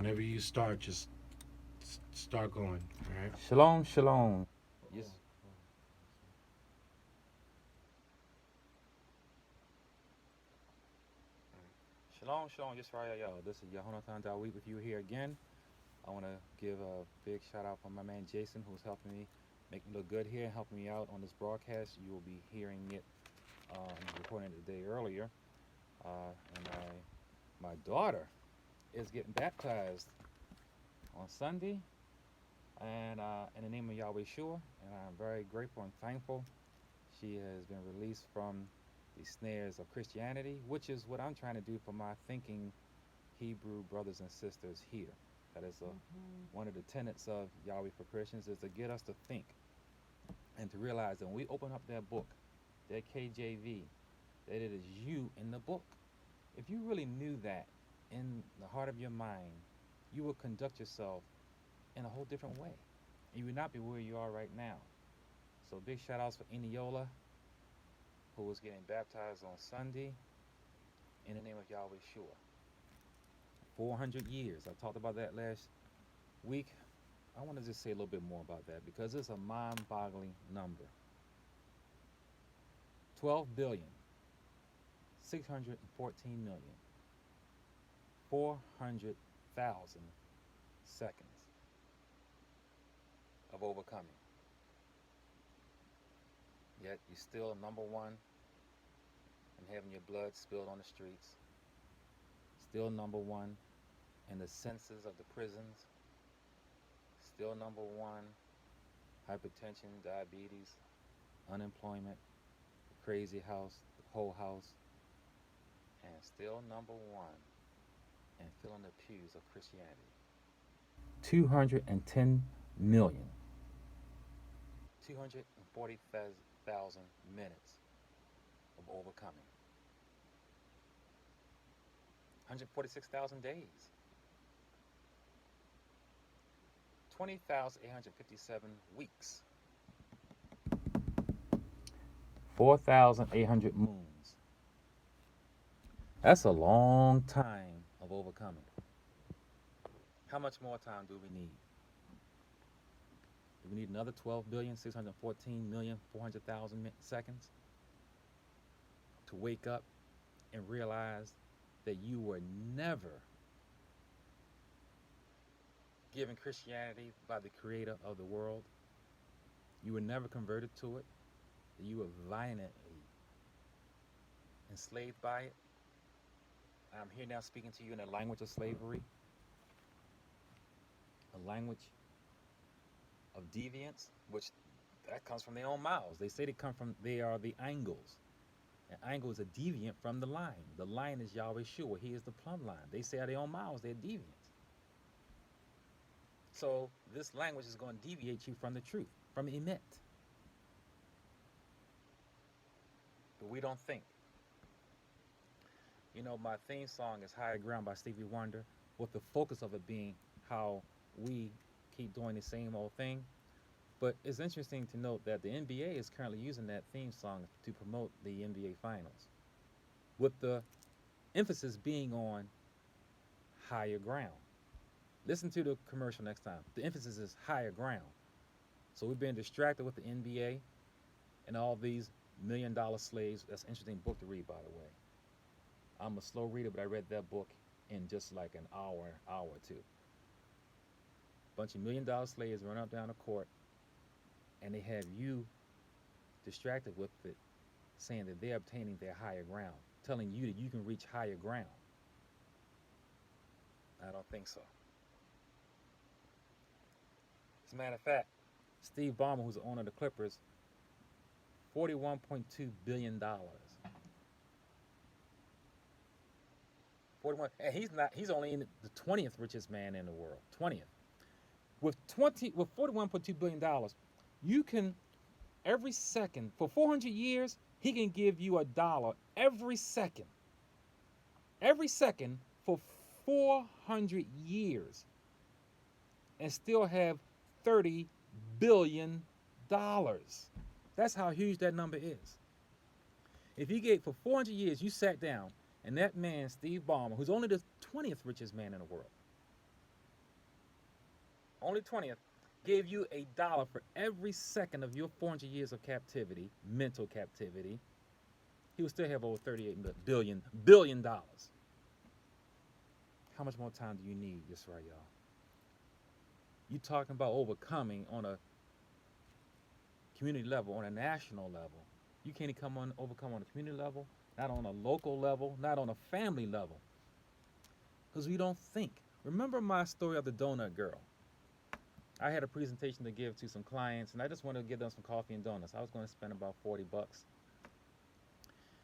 Whenever you start, just start going. All right. Shalom, shalom. Yes. Shalom, shalom. Yes, right, y'all. This is Yahonatan Dawit with you here again. I want to give a big shout out for my man Jason, who's helping me make me look good here and helping me out on this broadcast. You will be hearing it, recording it a day earlier. And my daughter is getting baptized on Sunday, and in the name of Yahweh Shua, and I'm very grateful and thankful. She has been released from the snares of Christianity, which is what I'm trying to do for my thinking Hebrew brothers and sisters here. That is one of the tenets of Yahweh for Christians is to get us to think and to realize that when we open up that book, that KJV, that it is you in the book. If you really knew that in the heart of your mind, you would conduct yourself in a whole different way. And you would not be where you are right now. So big shout outs for Eniola, who was getting baptized on Sunday in the name of Yahweh Shua. 400 years. I talked about that last week. I want to just say a little bit more about that because it's a mind boggling number. 12 billion, 614 million, 400,000 seconds of overcoming. Yet you're still number one in having your blood spilled on the streets. Still number one in the census of the prisons. Still number one, hypertension, diabetes, unemployment, the crazy house, the whole house, and still number one in filling the pews of Christianity. 210 million, 240,000 minutes of overcoming, 146,000 days, 20,857 weeks, 4,800 moons. That's a long time of overcoming. How much more time do we need? Do we need another 12,614,400,000 seconds to wake up and realize that you were never given Christianity by the creator of the world? You were never converted to it, that you were violently enslaved by it. I'm here now speaking to you in the language of slavery, a language of deviance, which that comes from their own mouths. They say they are the angles. An angle is a deviant from the line. The line is Yahweh Shua. He is the plumb line. They say out of their own mouths they're deviants. So this language is going to deviate you from the truth, from emet. But we don't think. You know, my theme song is Higher Ground by Stevie Wonder, with the focus of it being how we keep doing the same old thing. But it's interesting to note that the NBA is currently using that theme song to promote the NBA Finals, with the emphasis being on higher ground. Listen to the commercial next time. The emphasis is higher ground. So we've been distracted with the NBA and all these $1 million slaves. That's an interesting book to read, by the way. I'm a slow reader, but I read that book in just like an hour or two. Bunch of $1 million slaves run up down the court, and they have you distracted with it, saying that they're obtaining their higher ground, telling you that you can reach higher ground. I don't think so. As a matter of fact, Steve Ballmer, who's the owner of the Clippers, $41.2 billion. 41, and he's only in the 20th richest man in the world. 20th. With 41.2 billion dollars, you can every second for 400 years he can give you a dollar every second. Every second for 400 years and still have 30 billion dollars. That's how huge that number is. If you gave for 400 years, you sat down and that man, Steve Ballmer, who's only the 20th richest man in the world, only 20th, gave you $1 for every second of your 400 years of captivity, mental captivity, he would still have over 38 billion dollars. How much more time do you need? Just right, y'all. You talking about overcoming on a community level, on a national level. You can't overcome on a community level, not on a local level, not on a family level. Because we don't think. Remember my story of the donut girl? I had a presentation to give to some clients, and I just wanted to give them some coffee and donuts. I was going to spend about 40 bucks.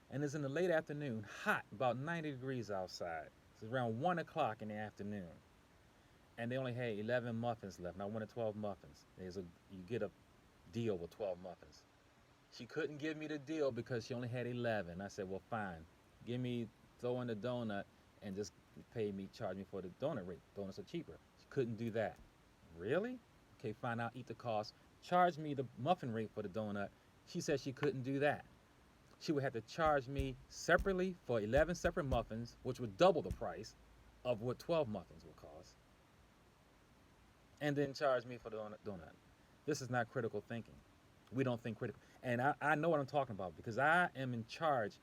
And it's in the late afternoon, hot, about 90 degrees outside. It's around 1 o'clock in the afternoon. And they only had 11 muffins left. And I wanted 12 muffins. You get a deal with 12 muffins. She couldn't give me the deal because she only had 11. I said, well, fine. Throw in the donut and just charge me for the donut rate. Donuts are cheaper. She couldn't do that. Really? Okay, fine, I'll eat the cost. Charge me the muffin rate for the donut. She said she couldn't do that. She would have to charge me separately for 11 separate muffins, which would double the price of what 12 muffins would cost, and then charge me for the donut. This is not critical thinking. We don't think critically. And I know what I'm talking about because I am in charge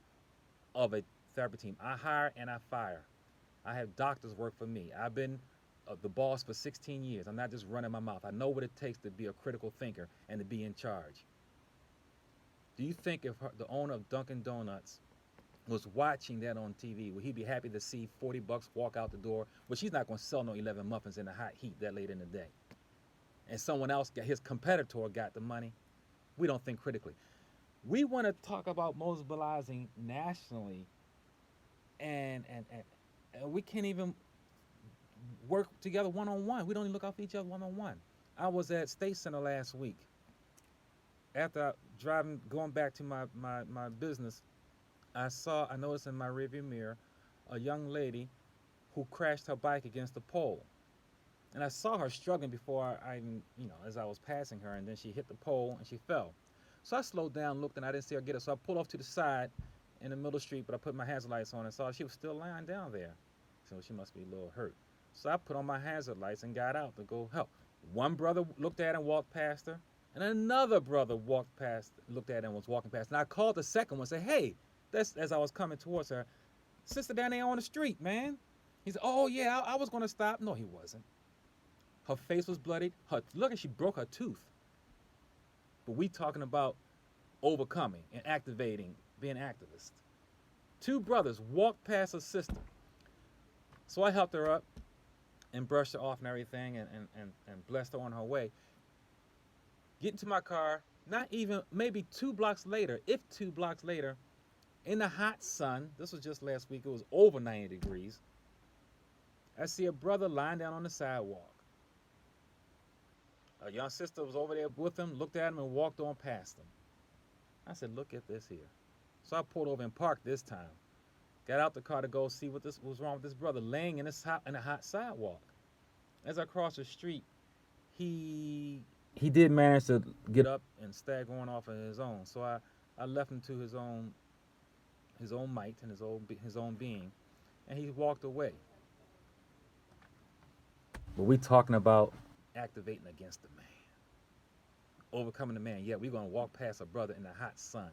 of a therapy team. I hire and I fire. I have doctors work for me. I've been the boss for 16 years. I'm not just running my mouth. I know what it takes to be a critical thinker and to be in charge. Do you think if the owner of Dunkin' Donuts was watching that on TV, would he be happy to see 40 bucks walk out the door? Well, she's not going to sell no 11 muffins in the hot heat that late in the day. And someone else, his competitor, got the money. We don't think critically. We want to talk about mobilizing nationally, and we can't even work together one-on-one. We don't even look out for each other one-on-one. I was at State Center last week. After going back to my business, I noticed in my rearview mirror a young lady who crashed her bike against the pole. And I saw her struggling before I even, as I was passing her, and then she hit the pole and she fell. So I slowed down, looked, and I didn't see her get her. So I pulled off to the side in the middle of the street, but I put my hazard lights on and saw she was still lying down there. So she must be a little hurt. So I put on my hazard lights and got out to go help. One brother looked at her and walked past her, and another brother looked at her and was walking past. And I called the second one and said, hey, that's as I was coming towards her, sister down there on the street, man. He said, oh, yeah, I was going to stop. No, he wasn't. Her face was bloodied. She broke her tooth. But we talking about overcoming and activating, being activists. Two brothers walked past her sister. So I helped her up and brushed her off and everything and blessed her on her way. Get into my car, not even, maybe 2 blocks later, in the hot sun, this was just last week, it was over 90 degrees, I see a brother lying down on the sidewalk. A young sister was over there with him, looked at him, and walked on past him. I said, look at this here. So I pulled over and parked this time. Got out the car to go see what was wrong with this brother laying in a hot sidewalk. As I crossed the street, he did manage to get up and start going off on his own. So I left him to his own might and his own being, and he walked away. But we talking about activating against the man, overcoming the man. Yeah, we're gonna walk past a brother in the hot sun,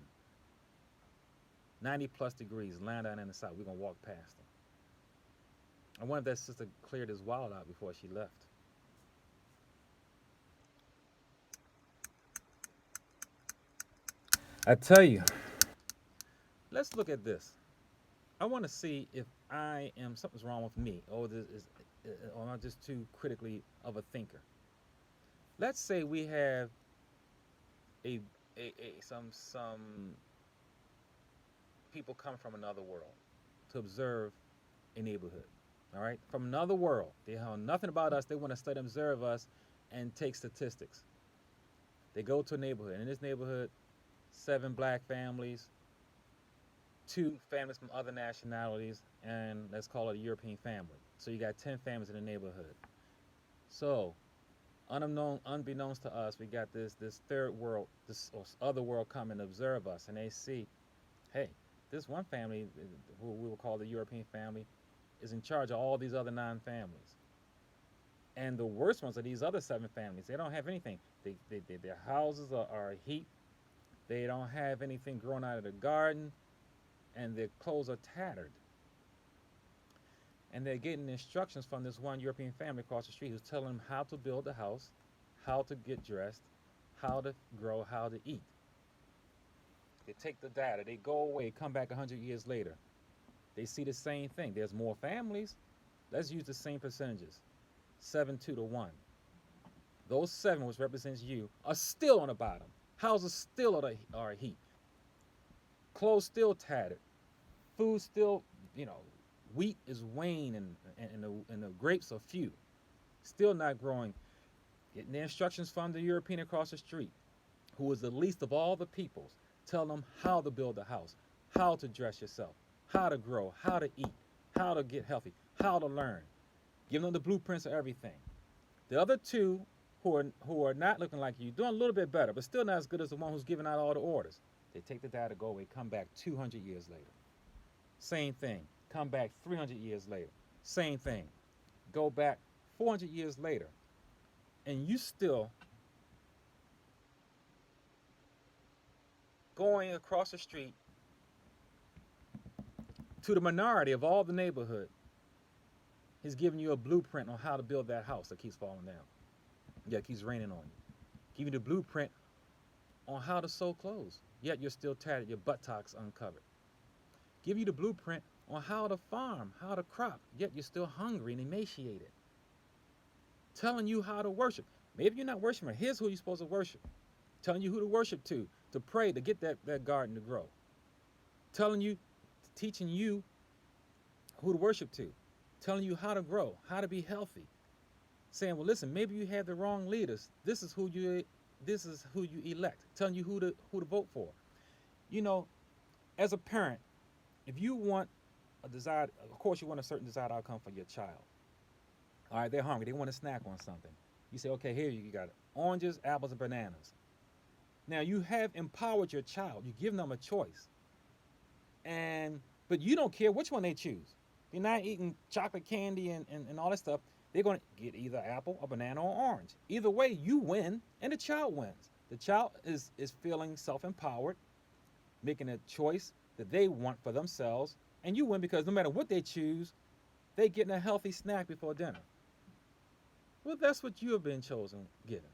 90 plus degrees, lying down in the south. We're gonna walk past him. I wonder if that sister cleared his wallet out before she left. I tell you, let's look at this. I want to see if something's wrong with me, or am I just too critically of a thinker? Let's say we have some people come from another world to observe a neighborhood. All right, from another world. They know nothing about us. They want to study, observe us, and take statistics. They go to a neighborhood. In this neighborhood, 7 black families, 2 families from other nationalities, and let's call it a European family. So you got 10 families in the neighborhood. So, unbeknownst to us, we got this third world, this other world come and observe us, and they see, hey, this one family, who we will call the European family, is in charge of all these other 9 families. And the worst ones are these other seven families. They don't have anything. Their houses are a heap. They don't have anything growing out of the garden, and their clothes are tattered. And they're getting instructions from this one European family across the street who's telling them how to build a house, how to get dressed, how to grow, how to eat. They take the data, they go away, come back 100 years later. They see the same thing. There's more families. Let's use the same percentages 7-2 to 1. Those seven, which represents you, are still on the bottom. Houses still are a heap. Clothes still tattered. Food still, wheat is wane and the grapes are few. Still not growing. Getting the instructions from the European across the street, who is the least of all the peoples, telling them how to build a house, how to dress yourself, how to grow, how to eat, how to get healthy, how to learn. Giving them the blueprints of everything. The other two who are not looking like you, doing a little bit better, but still not as good as the one who's giving out all the orders. They take the data, go away, come back 200 years later. Same thing. Come back 300 years later. Same thing. Go back 400 years later. And you still going across the street to the minority of all the neighborhood. He's giving you a blueprint on how to build that house that keeps falling down. Yeah, it keeps raining on you. Give you the blueprint on how to sew clothes, yet you're still tattered, your buttocks uncovered. Give you the blueprint on how to farm, how to crop, yet you're still hungry and emaciated. Telling you how to worship. Maybe you're not worshiping. Here's who you're supposed to worship. Telling you who to worship to pray, to get that garden to grow. Teaching you who to worship to. Telling you how to grow, how to be healthy. Saying, well, listen, maybe you had the wrong leaders. This is who you elect. Telling you who to vote for. As a parent, if you want a desired, of course you want a certain desired outcome for your child. All right, they're hungry. They want to snack on something. You say, okay, here you got it. Oranges, apples, and bananas. Now you have empowered your child. You've given them a choice. But you don't care which one they choose. They're not eating chocolate candy and all that stuff. They're going to get either apple, a banana, or orange. Either way, you win, and the child wins. The child is feeling self-empowered, making a choice that they want for themselves, and you win because no matter what they choose, they're getting a healthy snack before dinner. Well, that's what you have been chosen, given.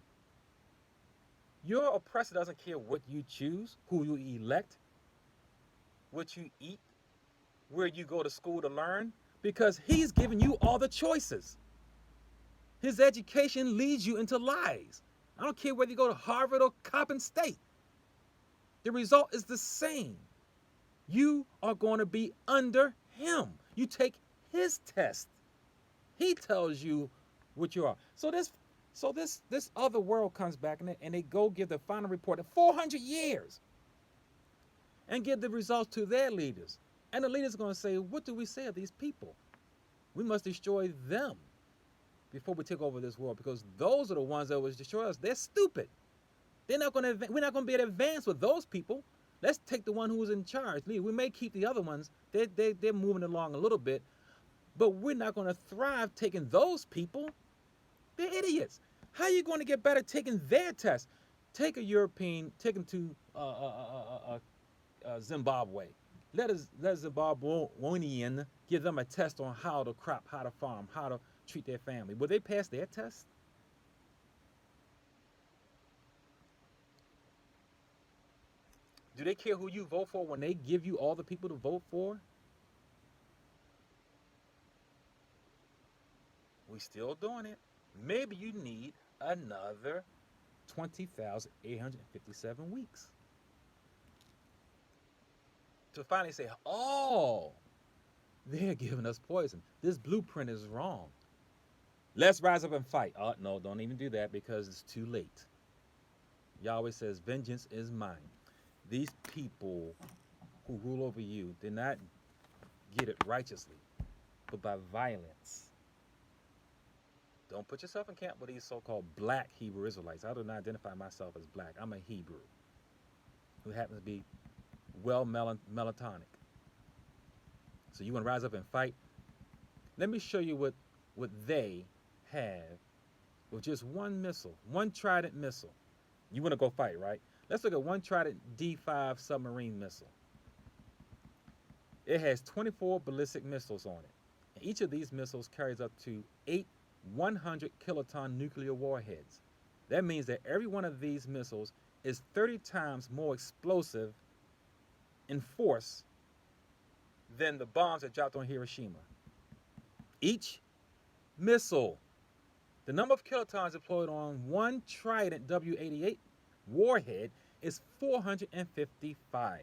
Your oppressor doesn't care what you choose, who you elect, what you eat, where you go to school to learn, because he's giving you all the choices. His education leads you into lies. I don't care whether you go to Harvard or Coppin State. The result is the same. You are going to be under him. You take his test. He tells you what you are. So this other world comes back and they go give the final report in 400 years and give the results to their leaders. And the leaders are going to say, what do we say of these people? We must destroy them before we take over this world, because those are the ones that will destroy us. They're stupid. We're not going to be able to advance with those people. Let's take the one who's in charge. We may keep the other ones. They're moving along a little bit, but we're not going to thrive taking those people. They're idiots. How are you going to get better taking their test? Take a European, take them to Zimbabwe. Let a Zimbabwean give them a test on how to crop, how to farm, how to treat their family. Will they pass their test? Do they care who you vote for when they give you all the people to vote for? We still doing it. Maybe you need another 20,857 weeks to finally say, oh, they're giving us poison. This blueprint is wrong. Let's rise up and fight. Oh, no, don't even do that because it's too late. Yahweh says, vengeance is mine. These people who rule over you did not get it righteously, but by violence. Don't put yourself in camp with these so-called black Hebrew Israelites. I do not identify myself as black. I'm a Hebrew who happens to be well melatonic. So you want to rise up and fight? Let me show you what they have with just one missile, one Trident missile. You want to go fight, right? Let's look at one Trident D5 submarine missile. It has 24 ballistic missiles on it. And each of these missiles carries up to 8 100 kiloton nuclear warheads. That means that every one of these missiles is 30 times more explosive in force than the bombs that dropped on Hiroshima. Each missile, the number of kilotons deployed on one Trident W88 warhead is 455.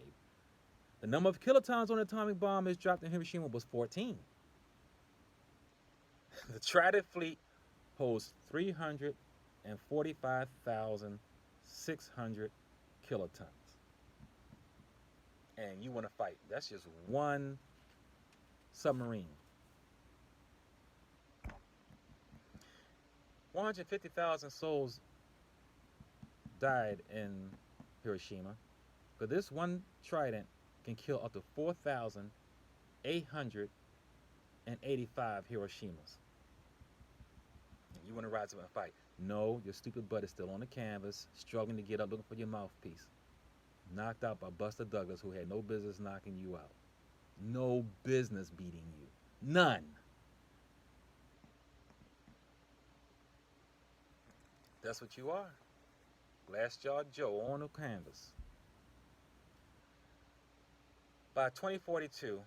The number of kilotons on an atomic bomb is dropped in Hiroshima was 14. The Trident fleet holds 345,600 kilotons. And you want to fight. That's just one submarine. 150,000 souls died in Hiroshima, but this one Trident can kill up to 4,885 Hiroshimas. You want to rise up and fight. No, your stupid butt is still on the canvas, struggling to get up, looking for your mouthpiece. Knocked out by Buster Douglas, who had no business knocking you out. No business beating you. None. That's what you are. Glass-jawed Joe on the canvas. By 2042,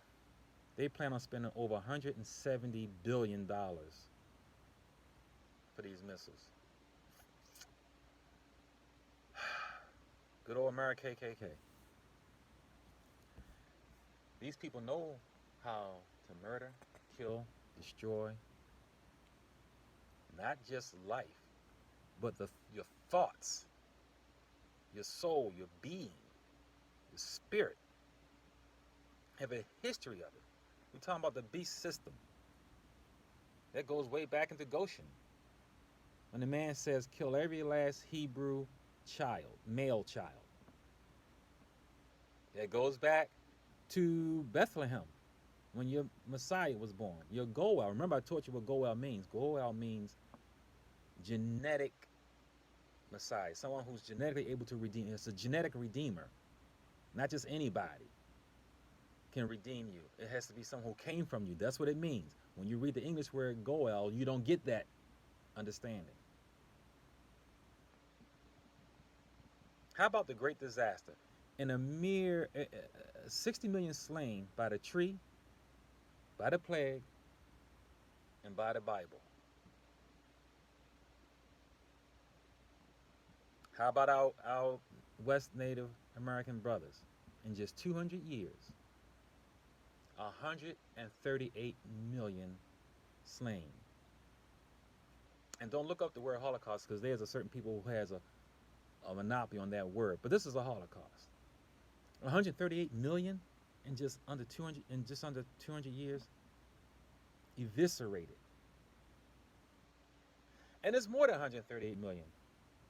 they plan on spending over $170 billion for these missiles. Good old America KKK. These people know how to murder, kill, destroy, not just life, but your thoughts, your soul, your being, your spirit. Have a history of it. We're talking about the beast system. That goes way back into Goshen. When the man says, kill every last Hebrew child, male child. That goes back to Bethlehem, when your Messiah was born. Your Goel. Remember I taught you what Goel means. Goel means genetic Messiah. Someone who's genetically able to redeem. It's a genetic redeemer. Not just anybody can redeem you. It has to be someone who came from you. That's what it means. When you read the English word Goel, you don't get that understanding. How about the Great Disaster? In a mere 60 million slain by the tree, by the plague, and by the Bible. How about our West Native American brothers? In just 200 years, 138 million slain. And don't look up the word Holocaust, because there's a certain people who has a monopoly on that word. But this is a Holocaust. 138 million in just under 200 years, eviscerated. And it's more than 138 million,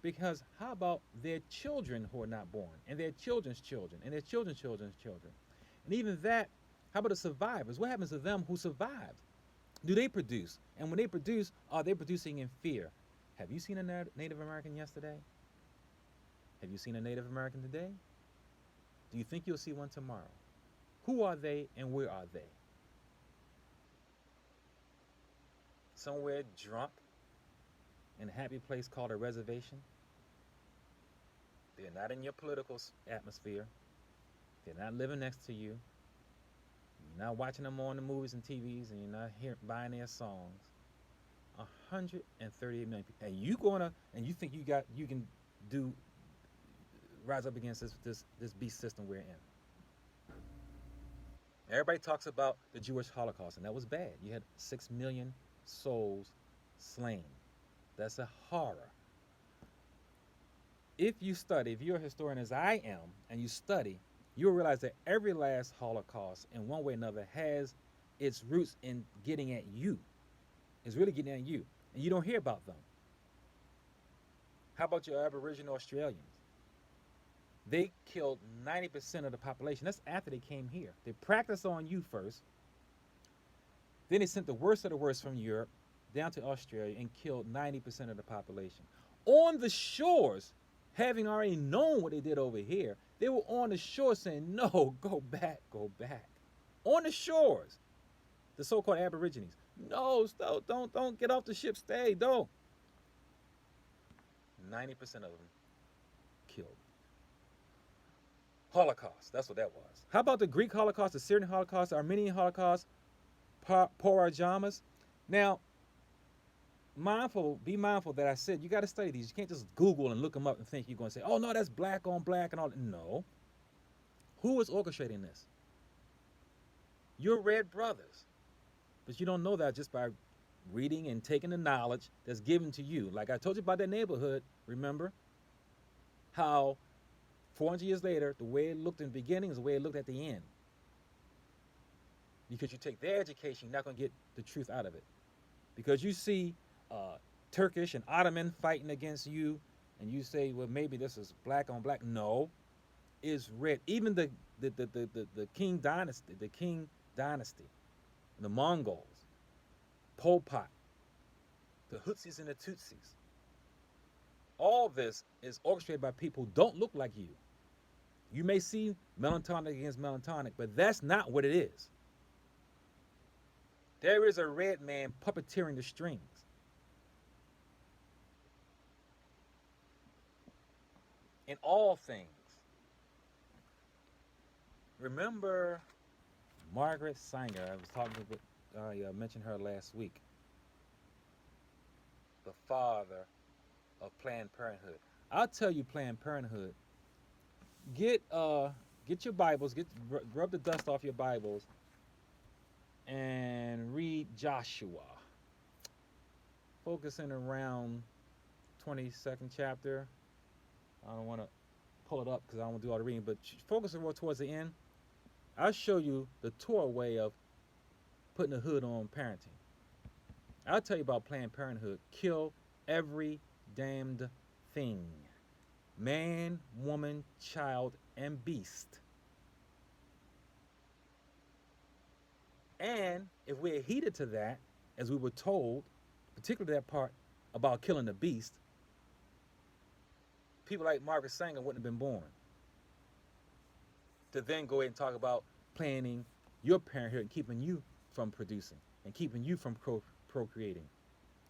because how about their children who are not born, and their children's children, and their children's children's children, and even that? How about the survivors? What happens to them who survived? Do they produce? And when they produce, are they producing in fear? Have you seen a Native American yesterday? Have you seen a Native American today? Do you think you'll see one tomorrow? Who are they and where are they? Somewhere drunk in a happy place called a reservation. They're not in your political atmosphere. They're not living next to you. You're not watching them on the movies and TVs, and you're not buying their songs. 138 million people, and you think you can rise up against this beast system we're in. Everybody talks about the Jewish Holocaust, and that was bad. You had 6 million souls slain. That's a horror. If you're a historian as I am, and you study, you'll realize that every last Holocaust, in one way or another, has its roots in getting at you. It's really getting at you, and you don't hear about them. How about your Aboriginal Australians? They killed 90% of the population. That's after they came here. They practiced on you first. Then they sent the worst of the worst from Europe down to Australia and killed 90% of the population. On the shores, having already known what they did over here, they were on the shore saying, no, go back, go back. On the shores, the so-called Aborigines. No, don't get off the ship, stay, don't. 90% of them killed. Holocaust, that's what that was. How about the Greek Holocaust, the Syrian Holocaust, the Armenian Holocaust, Parajamas? Now, be mindful that I said you got to study these. You can't just Google and look them up and think you're going to say, oh, no, that's black on black and all that. No. Who is orchestrating this? Your red brothers. But you don't know that just by reading and taking the knowledge that's given to you. Like I told you about that neighborhood, remember? How 400 years later, the way it looked in the beginning is the way it looked at the end. Because you take their education, you're not going to get the truth out of it. Because you see Turkish and Ottoman fighting against you, and you say, well, maybe this is black on black. No, it's red. Even the King dynasty, the Mongols, Pol Pot, the Hutsis and the Tutsis. All this is orchestrated by people who don't look like you. You may see melantonic against melantonic, but that's not what it is. There is a red man puppeteering the strings. In all things. Remember Margaret Sanger. I was talking with, I mentioned her last week. The father of Planned Parenthood. I'll tell you, Planned Parenthood. Get your Bibles. Rub the dust off your Bibles, and read Joshua. Focusing around 22nd chapter. I don't want to pull it up because I don't want to do all the reading, but focusing more towards the end. I'll show you the Torah way of putting a hood on parenting. I'll tell you about Planned Parenthood. Kill every damned thing. Man, woman, child, and beast. And if we're heeded to that, as we were told, particularly that part about killing the beast, people like Margaret Sanger wouldn't have been born. To then go ahead and talk about planning your parenthood and keeping you from producing and keeping you from procreating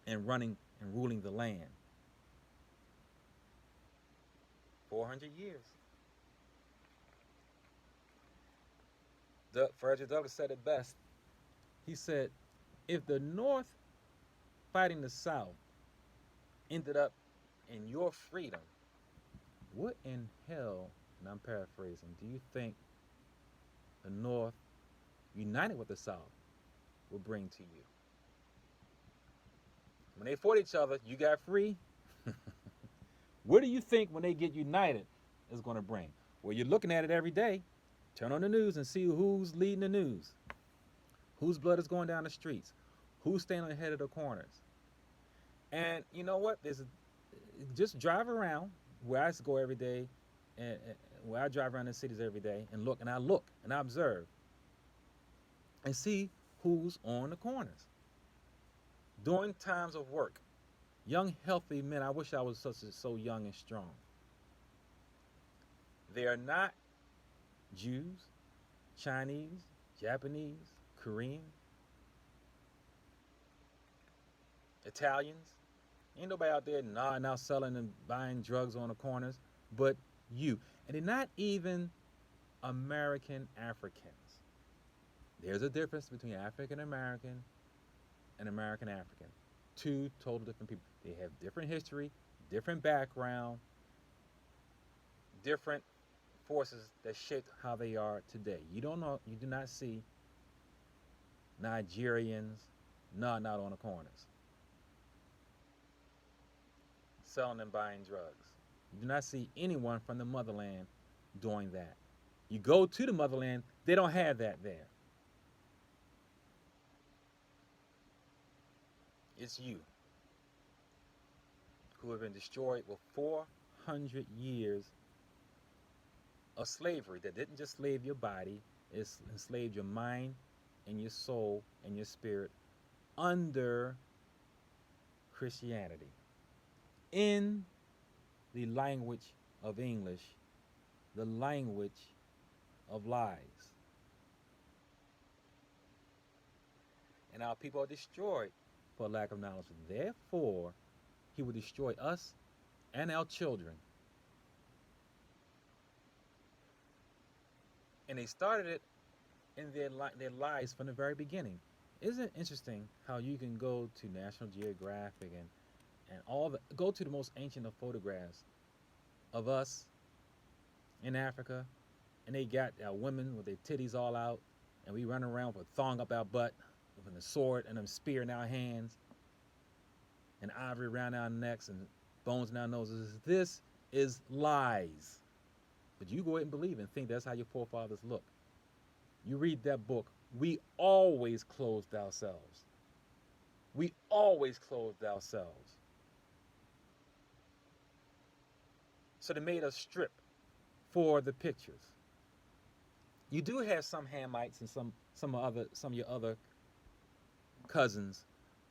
and running and ruling the land. 400 years. Frederick Douglass said it best. He said, if the North fighting the South ended up in your freedom, what in hell, and I'm paraphrasing, do you think the North united with the South will bring to you? When they fought each other, you got free. What do you think when they get united is going to bring? Well, you're looking at it every day. Turn on the news and see who's leading the news. Whose blood is going down the streets. Who's staying on the head of the corners. And you know what? Just drive around where I go every day, and where I drive around the cities every day and look and I observe and see who's on the corners. During times of work, young, healthy men, I wish I was so young and strong. They are not Jews, Chinese, Japanese, Korean, Italians. Ain't nobody out there now selling and buying drugs on the corners, but you. And they're not even American Africans. There's a difference between African American and American African. Two total different people. They have different history, different background, different forces that shaped how they are today. You do not see Nigerians not on the corners selling and buying drugs. You do not see anyone from the motherland doing that. You go to the motherland, they don't have that there. It's you who have been destroyed with 400 years of slavery that didn't just slave your body, it enslaved your mind and your soul and your spirit under Christianity in the language of English, the language of lies. And our people are destroyed for lack of knowledge. Therefore, he will destroy us and our children. And they started it in their lives from the very beginning. Isn't it interesting how you can go to National Geographic and go to the most ancient of photographs of us in Africa, and they got our women with their titties all out, and we run around with a thong up our butt, with a sword and a spear in our hands, and ivory around our necks and bones in our noses. This is lies. But you go ahead and believe and think that's how your forefathers look. You read that book, we always clothed ourselves. We always clothed ourselves. So they made us strip for the pictures. You do have some Hamites and some of your other cousins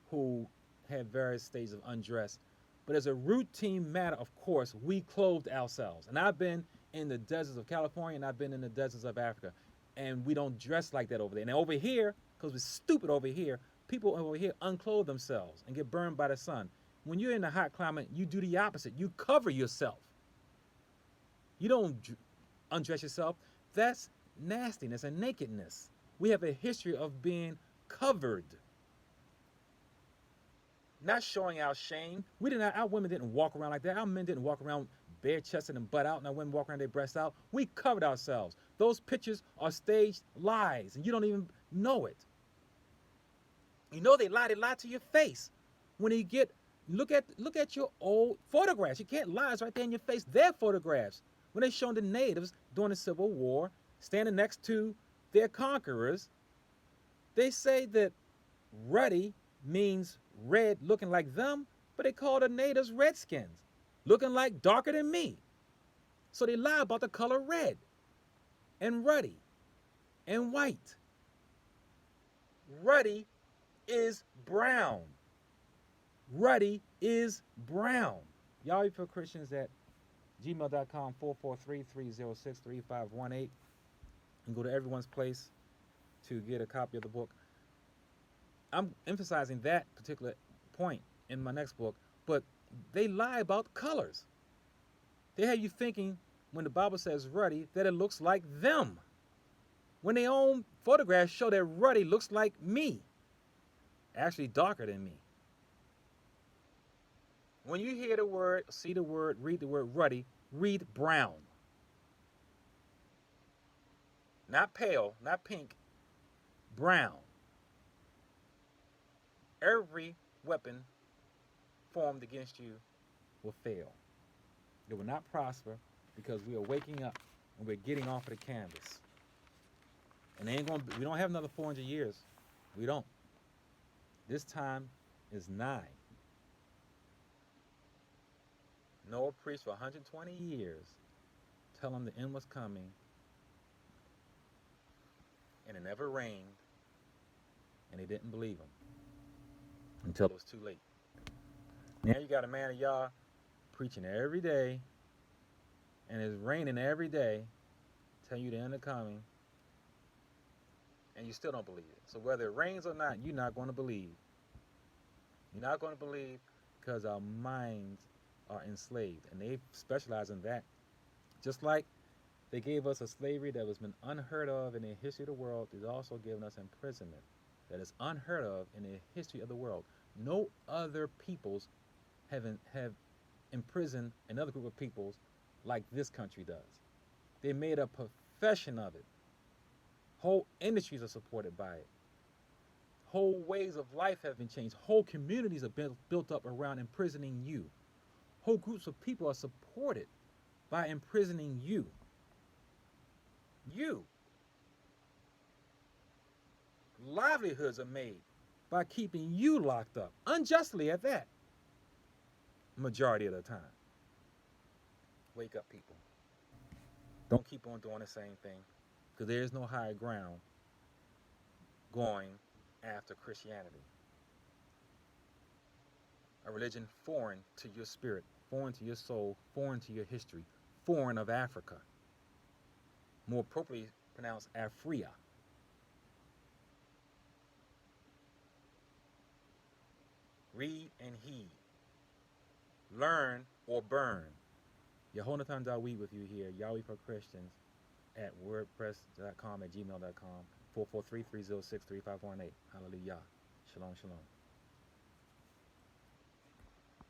who had various stages of undress. But as a routine matter, of course, we clothed ourselves. And I've been in the deserts of California and I've been in the deserts of Africa. And we don't dress like that over there. And over here, because we're stupid over here, people over here unclothe themselves and get burned by the sun. When you're in a hot climate, you do the opposite. You cover yourself. You don't undress yourself. That's nastiness and nakedness. We have a history of being covered. Not showing our shame. Our women didn't walk around like that. Our men didn't walk around bare chested and butt out, and our women walk around their breasts out. We covered ourselves. Those pictures are staged lies, and you don't even know it. You know they lie to your face. When you look at your old photographs. You can't lie, it's right there in your face. Their photographs. When they showed the natives during the Civil War, standing next to their conquerors, they say that ruddy means red looking like them, but they call the natives redskins, looking like darker than me. So they lie about the color red and ruddy and white. Ruddy is brown. Ruddy is brown. Y'all for Christians at gmail.com 443-306-3518 and go to Everyone's Place to get a copy of the book. I'm emphasizing that particular point in my next book, but they lie about colors. They have you thinking when the Bible says ruddy that it looks like them. When their own photographs show that ruddy looks like me, actually darker than me. When you hear the word, see the word, read the word ruddy, read brown. Not pale, not pink, brown. Every weapon formed against you will fail. It will not prosper because we are waking up and we're getting off of the canvas. And we don't have another 400 years. We don't. This time is nigh. Noah preached for 120 years, telling them the end was coming, and it never rained, and they didn't believe him until it was too late. Now you got a man of Yah preaching every day, and it's raining every day, telling you the end is coming, and you still don't believe it. So whether it rains or not, you're not going to believe. You're not going to believe because our minds are enslaved, and they specialize in that. Just like they gave us a slavery that has been unheard of in the history of the world, they've also given us imprisonment that is unheard of in the history of the world. No other peoples have imprisoned another group of peoples like this country does. They made a profession of it. Whole industries are supported by it. Whole ways of life have been changed. Whole communities are built up around imprisoning you. Whole groups of people are supported by imprisoning you. You. Livelihoods are made by keeping you locked up, unjustly at that, majority of the time. Wake up, people. Don't keep on doing the same thing, because there is no higher ground going after Christianity. a religion foreign to your spirit, foreign to your soul, foreign to your history, foreign of Africa. More appropriately pronounced Afria. Read and heed. Learn or burn. Yehonathan Dawid with you here, Yahweh for Christians, at wordpress.com, at gmail.com, 443-306-3518. Hallelujah. Shalom, shalom.